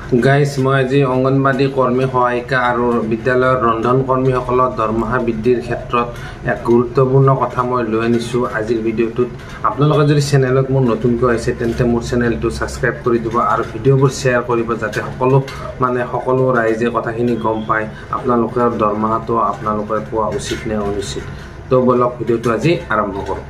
Guys মই আজি অংগনবাড়ী কৰ্মী সহায়িকা আৰু বিদ্যালয়ৰ ৰন্ধন কৰ্মীসকলৰ দৰমহা বৃদ্ধিৰ ক্ষেত্ৰত এক গুৰুত্বপূৰ্ণ কথা মই লৈ আনিছোঁ আজিৰ ভিডিঅ'টোত। আপোনালোকে যদি চেনেলত মোৰ নতুনকৈ আহিছে তেন্তে মোৰ চেনেলটো ছাবস্ক্ৰাইব কৰি দিব আৰু ভিডিঅ'বোৰ শ্বেয়াৰ কৰিব যাতে সকলো ৰাইজে কথাখিনি গম পায় আপোনালোকৰ দৰমহাটো আপোনালোকে পোৱা উচিত নে অনুচিত। তো বলক ভিডিঅ'টো আজি আৰম্ভ কৰোঁ।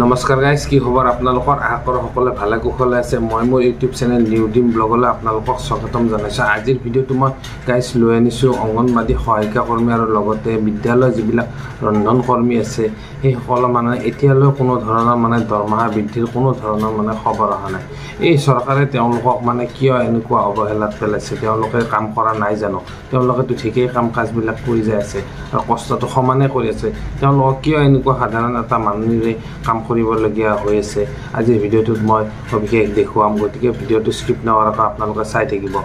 নমস্কাৰ গাইজ, কি খবৰ আপোনালোকৰ? আশা কৰোঁ সকলোৱে ভালে কুশলে আছে। মই মোৰ ইউটিউব চেনেল নিউ ডিম ব্লগলৈ আপোনালোকক স্বাগতম জনাইছোঁ। আজিৰ ভিডিঅ'টো মই গাইজ লৈ আনিছোঁ অংগনবাড়ী সহায়িকা কৰ্মী আৰু লগতে বিদ্যালয়ৰ যিবিলাক ৰন্ধন কৰ্মী আছে সেইসকলৰ এতিয়ালৈ কোনো ধৰণৰ দৰমহা বৃদ্ধিৰ কোনো ধৰণৰ খবৰ অহা নাই। এই চৰকাৰে তেওঁলোকক কিয় এনেকুৱা অৱহেলাত পেলাইছে? তেওঁলোকে কাম কৰা নাই জানো? তেওঁলোকেতো ঠিকেই কাম কাজবিলাক কৰি যাই আছে আৰু কষ্টটো সমানে কৰি আছে। তেওঁলোকক কিয় এনেকুৱা সাধাৰণ এটা মানুহে কাম কৰিবলগীয়া হৈ আছে? আজিৰ ভিডিঅ'টোত মই সবিশেষ দেখুৱাম, গতিকে ভিডিঅ'টো স্কিপ নকৰাকৈ আপোনালোকে চাই থাকিব।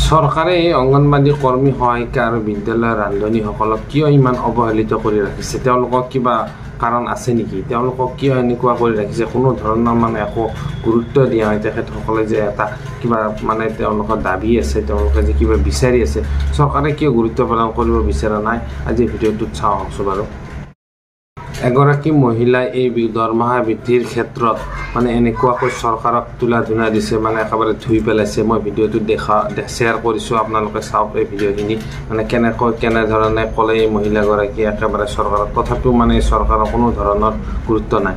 চৰকাৰে এই অংগনবাড়ী কৰ্মী সহায়িকা আৰু বিদ্যালয়ৰ ৰান্ধনীসকলক কিয় ইমান অৱহেলিত কৰি ৰাখিছে? তেওঁলোকক কিবা কাৰণ আছে নেকি? তেওঁলোকক কিয় এনেকুৱা কৰি ৰাখিছে? কোনো ধৰণৰ একো গুৰুত্ব দিয়া নাই। তেখেতসকলে যে এটা কিবা তেওঁলোকৰ দাবী আছে, তেওঁলোকে যে কিবা বিচাৰি আছে, চৰকাৰে কিয় গুৰুত্ব প্ৰদান কৰিব বিচৰা নাই? আজিৰ ভিডিঅ'টোত চাওঁ আহকচোন বাৰু। এগৰাকী মহিলাই এই দৰমহা বৃদ্ধিৰ ক্ষেত্ৰত এনেকুৱাকৈ চৰকাৰক তুলা ধুনা দিছে, একেবাৰে ধুই পেলাইছে। মই ভিডিঅ'টো শ্বেয়াৰ কৰিছোঁ, আপোনালোকে চাওক এই ভিডিঅ'খিনি। কেনেধৰণে ক'লে এই মহিলাগৰাকীয়ে একেবাৰে চৰকাৰক, তথাপিও চৰকাৰৰ কোনো ধৰণৰ গুৰুত্ব নাই।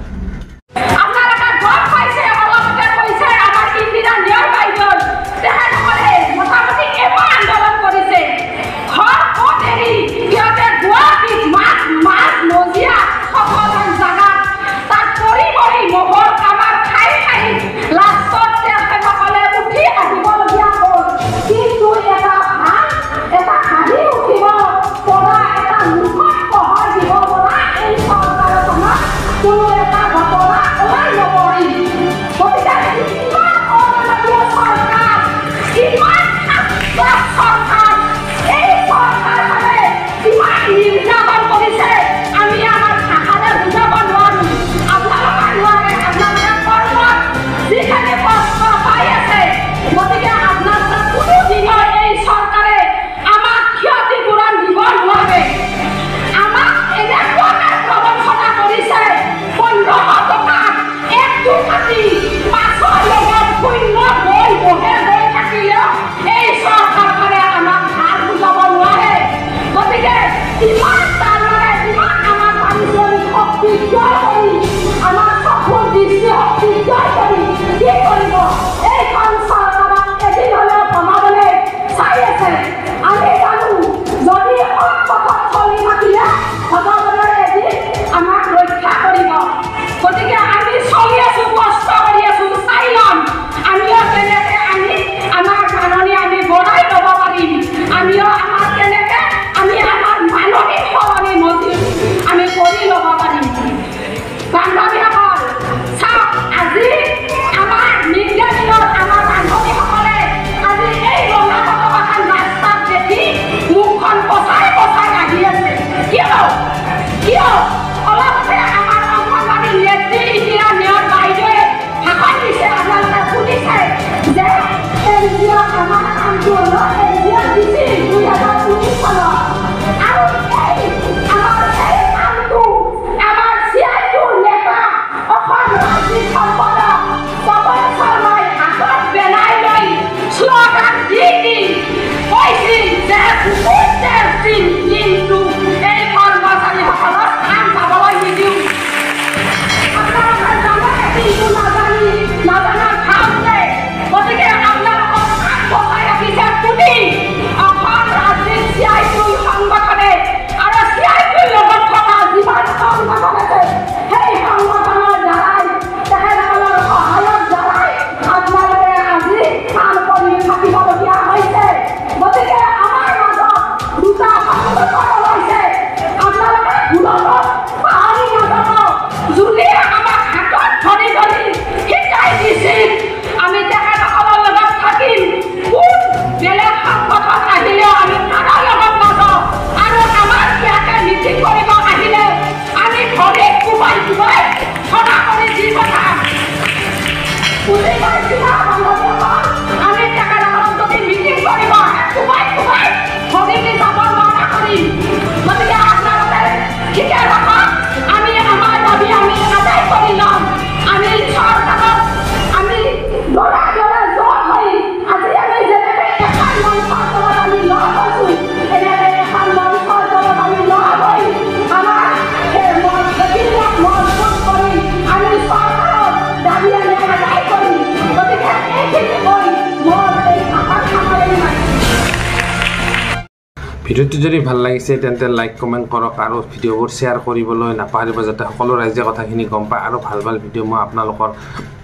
ভিডিওটো যদি ভাল লাগিছে তেন্তে লাইক কমেন্ট কৰক আৰু ভিডিওবোৰ শ্বেয়াৰ কৰিবলৈ নাপাহৰিব যাতে সকলো ৰাইজে কথাখিনি গম পায় আৰু ভাল ভাল ভিডিও মই আপোনালোকৰ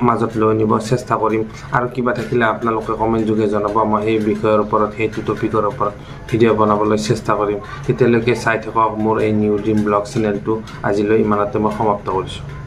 মাজত লৈ নিব চেষ্টা কৰিম আৰু কিবা থাকিলে আপোনালোকে কমেন্ট যোগে জনাব মই সেই বিষয়ৰ ওপৰত সেইটো টপিকৰ ওপৰত ভিডিও বনাবলৈ চেষ্টা কৰিম তেতিয়ালৈকে চাই থাকক মোৰ এই নিউ ড্ৰিম ব্লগ চেনেলটো আজিলৈ ইমানতে মই সমাপ্ত কৰিছোঁ